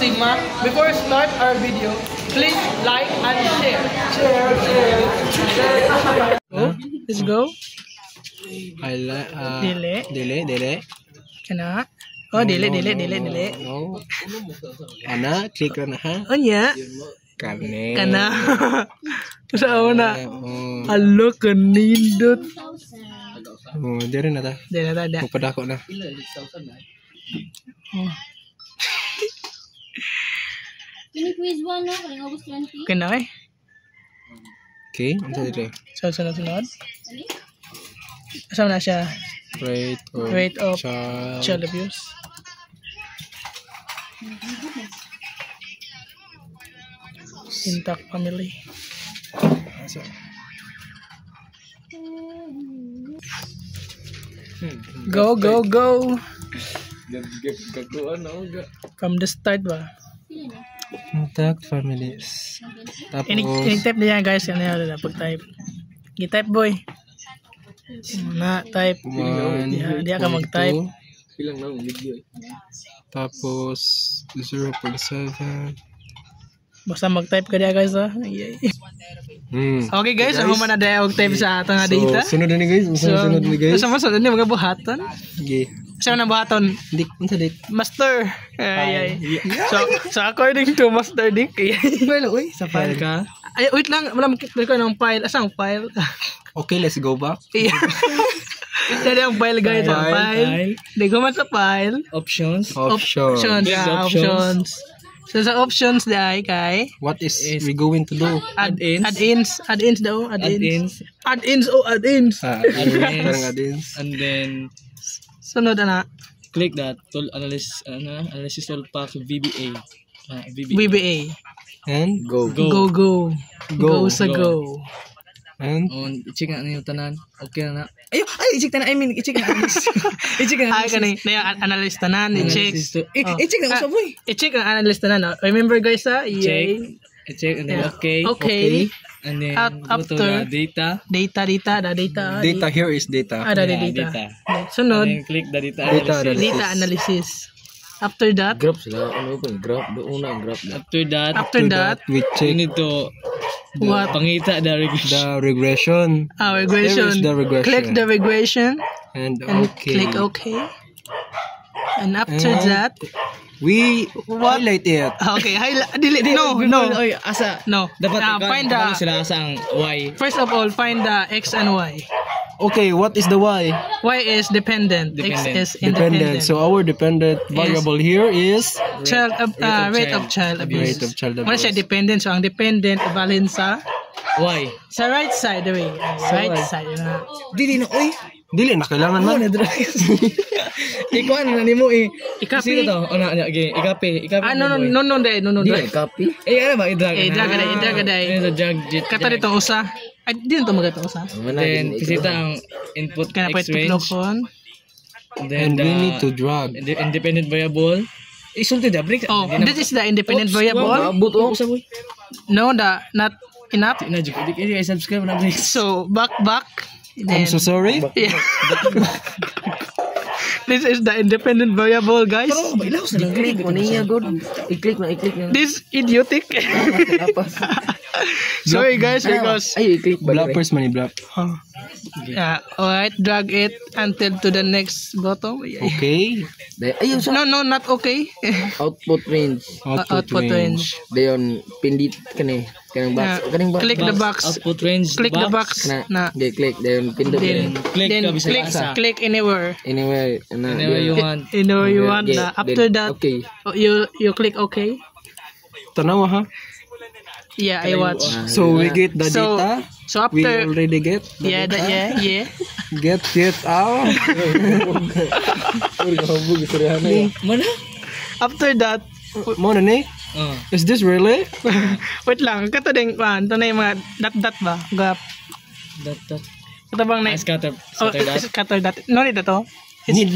Sigma. Before we start our video, please like and share. Let's go. Dili. Kana? Oh, dili. No. Ana, click na ha. Oh, nya. Kana. Sa una. Halo, kanindot. Oh, dire na ta. Magpadako na. Ini quiz 1 no, paling August 20. Okay na eh. Okay, ano dire? So, sunod. Asa na siya? Rate of child abuse. Intact family. Go. From the start ba? Intact families. Tapos Ini-type niya guys, ano yan pag-type. I-type boy. Type. Di ka mag-type. Ilang na video. Tapos 0.7. Basta mag-type ka diya guys ha. Okay guys, ako man na dahil mag-type sa atong data. Sunod na ni guys. Sunod ni guys. Sunod ni mga buhaton. Okay. Saan na buhaton? Dik, unsa dik? Master. Ay. So according to Master Dick. Well, uy, sa file ka. Ay, wait lang, wala makikita ko ng file. Asang file? Okay, let's go back. Dari ang file guys, file. Di ko man sa file. Options. So sa options dai kay what is we going to do? Add-ins. Add-ins. And then sunod na. Click that tool analysis tool pack VBA. VBA. And go. Go. And i-check na yung tanan. Okay na. I-check na. I-check na. I-check na. Ay kanay na analyst tanan, i-check. I-check na sa boy. I-check ang analyst tanan. Remember guys ha? Check. I-check and then okay. And then after go to the data. Data here is data. The data. Sunod. And then click the data analysis. After that, graph sila. Ano po? Graph. Doon ang graph. After that, we check. You need to pangita the regression. Regression. Regression. There is the regression. Click the regression. And click OK. And after that, we highlight it. Okay, highlight. No. Oy, asa. No. Dapat find the sila asang y. First of all, find the x and y. Okay, what is the y? Y is dependent. X is independent. So our dependent variable here is rate of child abuse. Wala siya dependent. So ang dependent ibalhin sa y. Sa right side, right side. Dili na oy. Dili na kailangan man. Ikaw ano na nimo i-copy to. I-copy. No. Dili copy. Ano ba i-drag? I-drag. Kata dito usa. Ay, di na ito magato usa. Then kisita ang input x range. Then we need to drag the independent variable. Isulti da break. Oh, this is the independent variable. No, not enough. I subscribe na break. So back. I'm so sorry. Yeah. This is the independent variable, guys. I-click mo niya, good. I-click na. This idiotic. Sorry, guys, because i-click blappers man i-blap. Alright, drag it until to the next bottom. Okay. No, not okay. Output range. Dayon pindit kani. Kanang box. Click the box. Output range. Click the box. Click. Dayon pindot. Click anywhere. Anywhere you want. Anywhere you want. After that, you click OK. Tanawa ha. Yeah, I watch. So we get the data. So after we already get the data. Yeah. Get out. After that, mo na ni? Is this really? Wait lang, kato ding ito na yung mga dot ba? Gap. Dot. Ito bang na? Scatter dot. No need ito. Need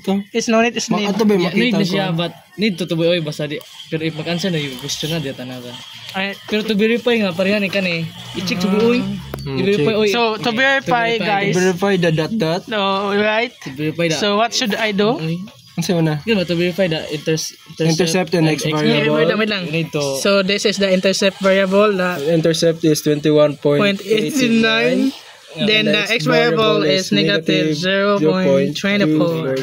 to. It's no need. It's need. Ato ba makita need na siya, but need to tuboy basta di. Pero if mag-answer na yung question na di tanaga. Pero to verify nga parehan kan i-check to oy. I-verify oy. So to verify guys. Verify the dot. No, right? To verify that. So what should I do? Unsa man na? Yun ba, to verify the Intercept and X variable. Wait lang. You need to... So this is the intercept variable. The Intercept is 21.89. 0.89. Then the X variable is negative 0.24.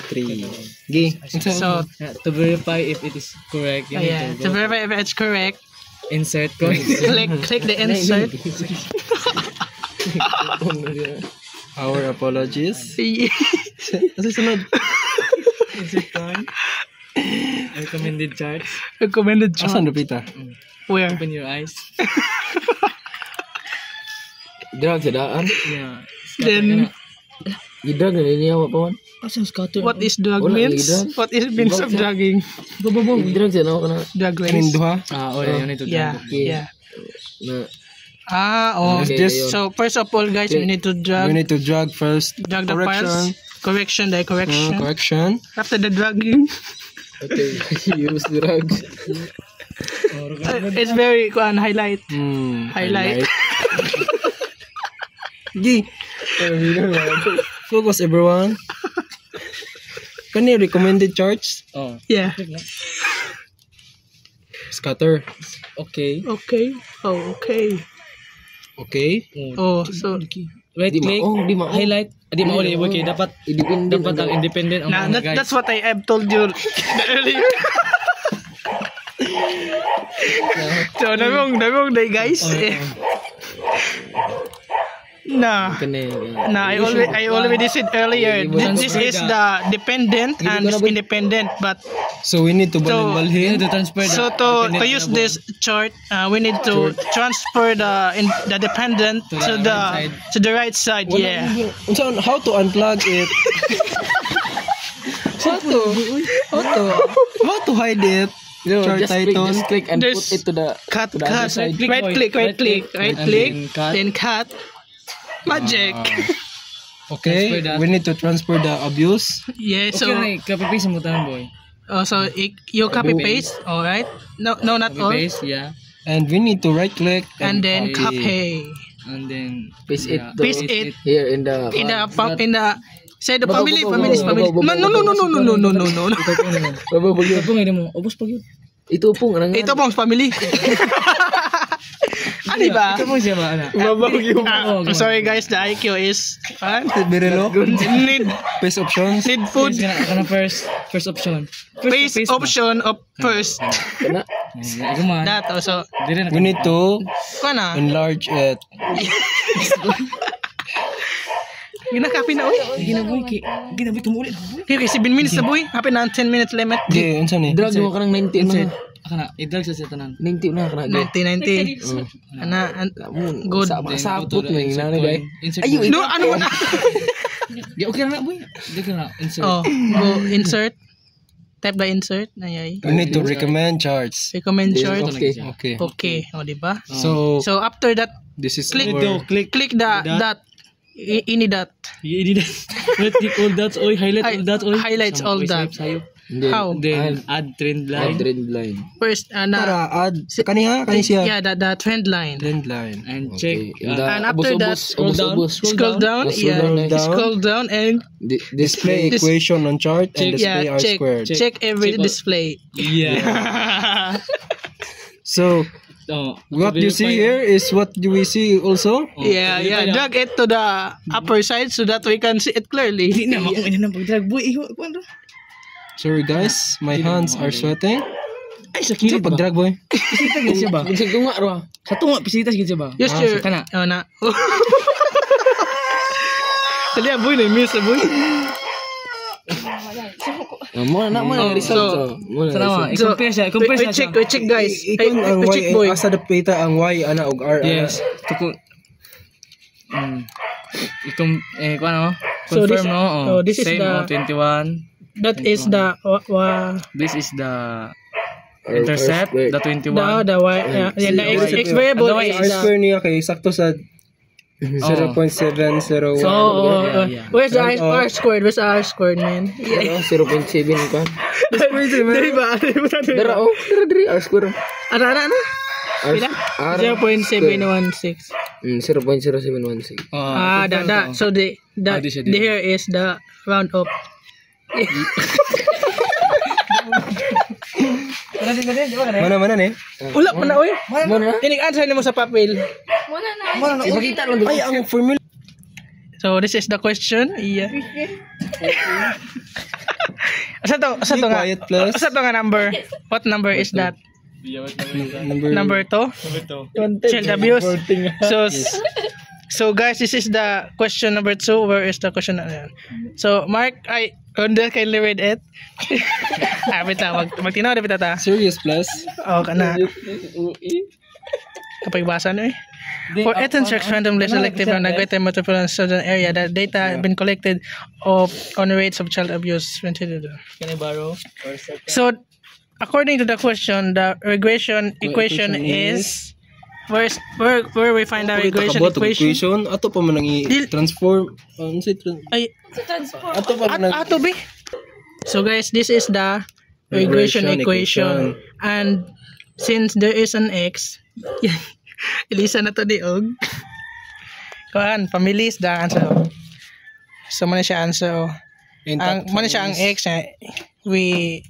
Gi. So to verify if it is correct, you yeah, need to verify if it's correct, insert coin. click the insert. Our apologies. Ano sunod? Insert coin. Recommended charts. Recommended chart. Asan dupita? Where? Open your eyes. Drug sa daan. Yeah. Then Gidrag na niya pa man. Asan scatter? what is drug Wala, means? drug. What is means of drugging? Gidrag sa nawa ka na. Drug Kanin means. duha. Oh, you need to Yeah, Okay. yeah. Na Oh. Okay, Just- ayun. So first of all, guys, we need to We drug need to drug first. the files. Correction, the correction. Correction. After the drugging, okay, use drugs. it's very highlight. Highlight. Gi. Focus everyone. Kani recommended charts? Oh. Yeah. Scatter. Okay. Okay. Oh, okay. Okay. Oh, so Right Di click. maong, di maong. Highlight. Di mauli. Okay, dapat Independent. dapat ang independent ang mga guys. that's what I have told you earlier. So, namong day, guys. Nah. Nah, I already said earlier. This is the dependent and independent, but So we need to balhin. To transfer the so to use this chart, we need to transfer the dependent to the right side. Yeah. So how to unplug it? How to hide it? No, Chart title. just click and There's put it to the Cut. other side. Right click. and Then cut. Magic. Okay, Transfer that. we need to transfer the abuse. Yeah. So. Okay, copy-paste mo tanan boy. So you copy paste, all right? No, not all. Copy-paste, yeah. And we need to right click And then copy. And then... Paste it. Paste it Here in the say the family. No. Ito ngayon mo. Obos pag yun. Ito pong anang Ito pong family. Ano ba? Ito mo siya ba, ana? Sorry guys, the IQ is very low. need Paste options. food. Kana first option. Paste option of first. kana. Ako man. That also. Dire na. We need to Kana. enlarge it. Ginakapi na oy. Ginaboy tumulit. Okay, 7 minutes na boy. Happy na 10 minutes limit. Okay, unsa ni? Drug mo kanang 90 na. Kana, i-drag sa tanan. 90 na kana. 90. Good. Sapot mo yung nanay guys. Insert. Ayun, no, ano na? Di okay na boy. Di ka na insert. Oh, go insert. Type the insert. Ayay. We need to recommend charts. Recommend chart. Okay. Okay. Okay, o di ba? So So after that, this is click our click the dot. Ini dot. Hindi na. Click all dots oy, highlight all dots oy. Highlights all that. How? Then add trend line Trend line. First, para add kani siya. yeah, the trend line. Trend line. and check And after that, scroll down. Scroll down, Scroll down. scroll down and Display This- equation on chart and display R check squared. check every Check all- display. Yeah. So Oh, what you see here is what do we see also? Yeah, drag it to the upper side so that we can see it clearly. Hindi na makuha na pag-drag boy. Kuan. Sorry guys, my hands are sweating. Ay, sa Sa kilid ba? pag-drag boy. Pisita gid siya ba? Bisig tunga ro. Sa tunga pisita gid siya ba? Yes, sir. Kana. Oh, na. Dali, boy, na-miss, boy. Mo na mo result. Sana So, i-compare siya. we check, guys. Ikon ang We check, Y, boy. asa dapita ang Y ana og R. Yes. Tukon. Kuan no? So, Confirm this- no? oh, this is Same the- 21. That is the This is the intercept, the 21. the Y. The X variable And the Y is R the. square niya kay sakto sa 0.701. So, Yeah. where's the R squared? Where's the R squared, man? 0.7 ka. Dari ba? Dara oh, dara R square. Ano? Pila? R 0.716. 0.0716. So the this is here is the round up. Mana ni? Wala pa na, oy. Muna. Kinig answer nimo sa papel. Muna na. Ipakita lang. Ay, ang formula. So this is the question. Iya. Asa to nga? Quiet plus. Asa to nga number? What number is that? Number 2? Child abuse. So guys, this is the question number 2. Where is the question? So Mark, Onda, kindly read it. Bita, magtinaw na bita ta. Serious plus. Oh, kana. Kapag basa no eh. For Ethan checks randomly selective and Greater Metropolitan Southern Area, the data have been collected on rates of child abuse. Can I borrow? So, according to the question, the regression equation is where we find the regression equation. Ato pa man i-transform. Ay, ato pa man ato bi. So guys, this is the regression equation. And since there is an x, ilisa na to di og. Kuan, families the answer. So man siya answer. Ang man siya ang x we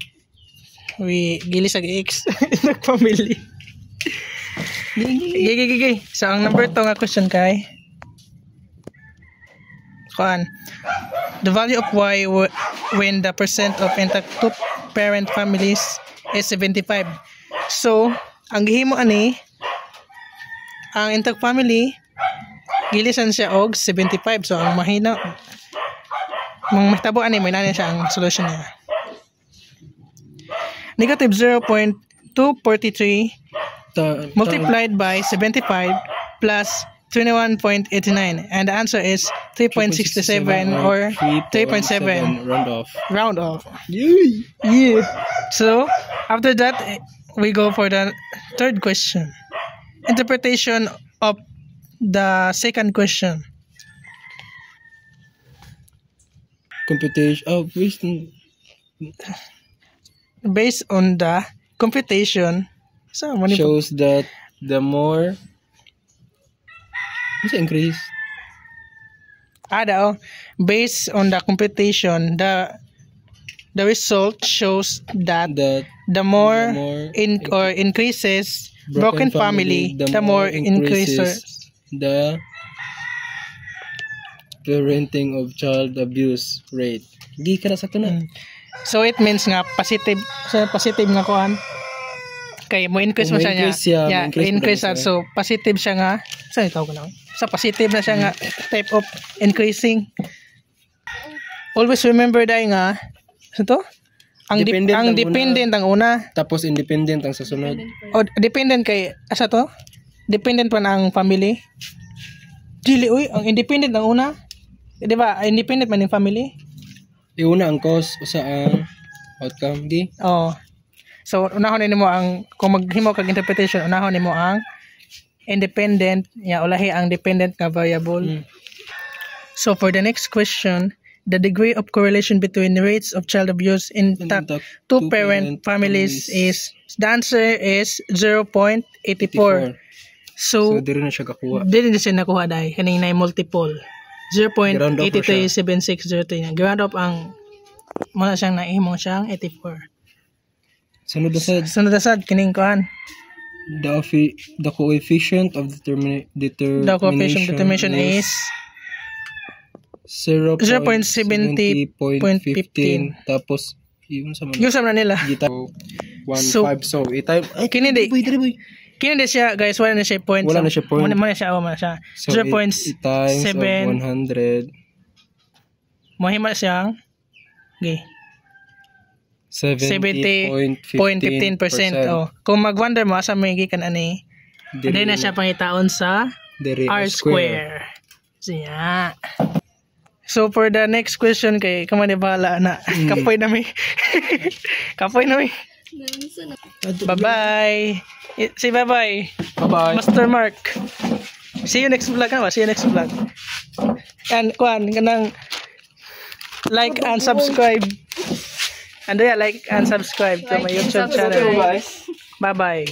gilis ag x nag family. Gigi. So ang number 2 nga question kay kuan. The value of y when the percent of intact two-parent families is 75. So ang gihimo ani ang intact family gilisan siya og 75. So ang mahina mahitabo ani mo na siya ang solution niya. Negative 0.243 multiplied by 75 plus 21.89, and the answer is 3.67 or 3.7 round off. Yeah. So after that we go for the third question. Interpretation of the second question. Computation Based on the computation, so shows that the more increase. Based on the computation, the result shows that the more increases broken family, the more increases the parenting of child abuse rate. Di ka na sakto na. So it means nga positive nga kuan. Kay mo increase mo siya niya. Increase siya. So positive siya nga. Saan itaw ko na? So positive na siya nga type of increasing. Always remember dai nga ito. Ang dependent ang una. Tapos independent ang susunod. O dependent kay asa to? Dependent pa na ang family. Dili ang independent ang una. Di ba? Independent man yung family. Iuna ang cause usa ang outcome di. Oh. So unahon nimo ang kung maghimo kag interpretation, unahon nimo ang independent, ulahi ang dependent nga variable. So for the next question, the degree of correlation between the rates of child abuse in two-parent families is, the answer is 0.84. So dili na siya kakuha. Dili na siya nakuha dai kanina multiple. 0.837603. Ground up ang muna siyang naihimo siyang 84. Sunod na sad kining kuan. The coefficient of determination is 0.70.15. Tapos yung sa nila. 1.5 so i-type kini di siya guys, wala na siya point. Wala na siya point. Muna siya 0.7 times 100. Mahima siyang 70.15%. Oh. Kung mag-wonder mo asa may gikan ani, dili na siya pangitaon sa R-square. Siya. So for the next question kay kamani bala na kapoy na mi. Bye-bye. Say bye-bye. Bye-bye. Master Mark. See you next vlog See you next vlog. And kuan kanang like and subscribe. And like and subscribe to my YouTube channel. Bye-bye.